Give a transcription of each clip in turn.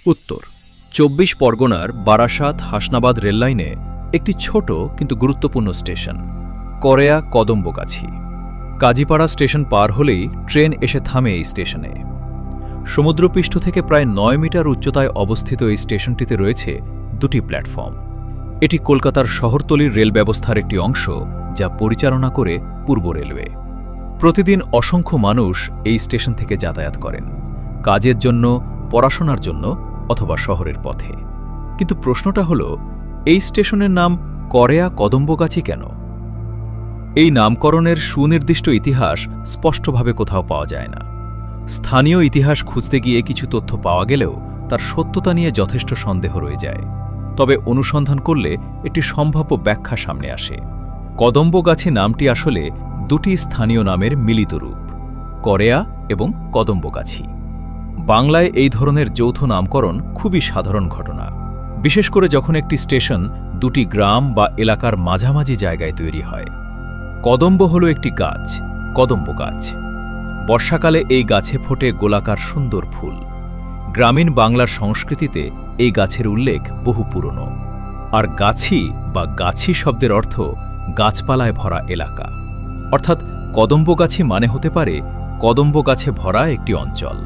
উত্তর ২৪ পরগনার বারাসাত হাসনাবাদ রেললাইনে একটি ছোট কিন্তু গুরুত্বপূর্ণ স্টেশন করেয়া কদম্বগাছি। কাজীপাড়া স্টেশন পার হলেই ট্রেন এসে থামে এই স্টেশনে। সমুদ্রপৃষ্ঠ থেকে প্রায় ৯ মিটার উচ্চতায় অবস্থিত এই স্টেশনটিতে রয়েছে দুটি প্ল্যাটফর্ম। এটি কলকাতার শহরতলির রেল ব্যবস্থার একটি অংশ, যা পরিচালনা করে পূর্ব রেলওয়ে। প্রতিদিন অসংখ্য মানুষ এই স্টেশন থেকে যাতায়াত করেন, কাজের জন্য, পড়াশোনার জন্য অথবা শহরের পথে। কিন্তু প্রশ্নটা হল, এই স্টেশনের নাম করেয়া কদম্বগাছি কেন? এই নামকরণের সুনির্দিষ্ট ইতিহাস স্পষ্টভাবে কোথাও পাওয়া যায় না। স্থানীয় ইতিহাস খুঁজতে গিয়ে কিছু তথ্য পাওয়া গেলেও তার সত্যতা নিয়ে যথেষ্ট সন্দেহ রয়ে যায়। তবে অনুসন্ধান করলে একটি সম্ভাব্য ব্যাখ্যা সামনে আসে। কদম্বগাছি নামটি আসলে দুটি স্থানীয় নামের মিলিত রূপ, করেয়া এবং কদম্বগাছি। বাংলায় এই ধরনের যৌথ নামকরণ খুবই সাধারণ ঘটনা, বিশেষ করে যখন একটি স্টেশন দুটি গ্রাম বা এলাকার মাঝামাঝি জায়গায় তৈরি হয়। কদম্ব হল একটি গাছ, কদম্ব গাছ। বর্ষাকালে এই গাছে ফোটে গোলাকার সুন্দর ফুল। গ্রামীণ বাংলার সংস্কৃতিতে এই গাছের উল্লেখ বহু পুরনো। আর গাছি বা গাছি শব্দের অর্থ গাছপালায় ভরা এলাকা, অর্থাৎ কদম্বগাছি মানে হতে পারে কদম্ব গাছে ভরা একটি অঞ্চল।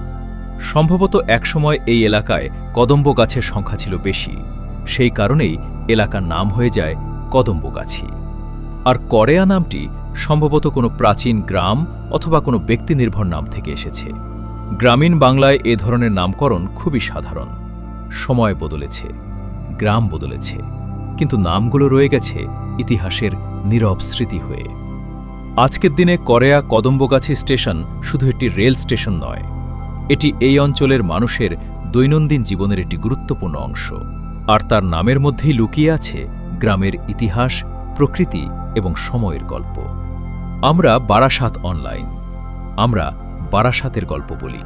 সম্ভবত একসময় এই এলাকায় কদম্ব গাছের সংখ্যা ছিল বেশি, সেই কারণেই এলাকার নাম হয়ে যায় কদম্বগাছি। আর করেয়া নামটি সম্ভবত কোনো প্রাচীন গ্রাম অথবা কোনো ব্যক্তিনির্ভর নাম থেকে এসেছে। গ্রামীণ বাংলায় এ ধরনের নামকরণ খুবই সাধারণ। সময় বদলেছে, গ্রাম বদলেছে, কিন্তু নামগুলো রয়ে গেছে ইতিহাসের নীরব স্মৃতি হয়ে। আজকের দিনে করেয়া কদম্বগাছি স্টেশন শুধু একটি রেল স্টেশন নয়, এটি এই অঞ্চলের মানুষের দৈনন্দিন জীবনের একটি গুরুত্বপূর্ণ অংশ। আর তার নামের মধ্যেই লুকিয়ে আছে গ্রামের ইতিহাস, প্রকৃতি এবং সময়ের গল্প। আমরা বারাসাত অনলাইন, আমরা বারাসাতের গল্প বলি।